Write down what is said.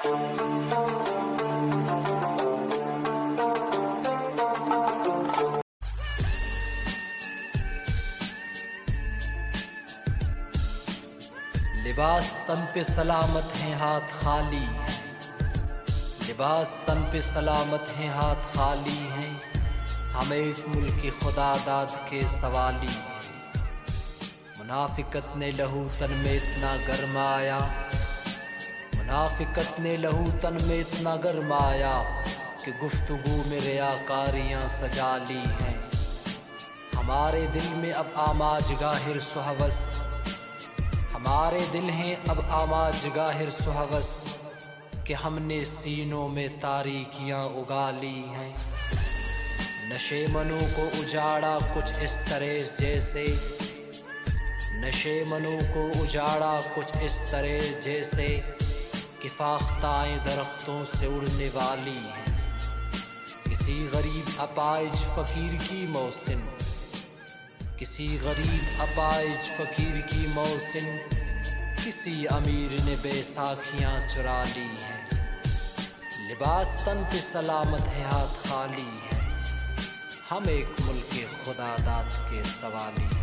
لباس تن پہ سلامت ہیں ہاتھ خالی ہیں، لباس تن پہ سلامت ہیں ہاتھ خالی ہیں، ہم ایک ملک خدا داد کے سوالی ہیں۔ منافقت نے لہو تن میں اتنا گرمایا، منافقت نے لہو تن میں اتنا گرمایا کہ گفتگو میں ریاکاریاں سجا لی ہیں۔ ہمارے دل میں اب آماج گاہر سہوس، ہمارے دل ہیں اب آماج گاہر سہوس کہ ہم نے سینوں میں تاریکیاں اگا لی ہیں۔ نشے منوں کو اجاڑا کچھ اس طرح جیسے، نشے منوں کو اجاڑا کچھ اس طرح جیسے کہ فاختائیں درختوں سے اڑنے والی ہیں۔ کسی غریب اپائج فقیر کی موسم، کسی غریب اپائج فقیر کی موسم، کسی امیر نے بیساکھیاں چرا لی ہیں۔ لباس تن پہ سلامت ہے ہاتھ خالی ہے، ہم ایک ملک خدا داد کے سوالی ہیں۔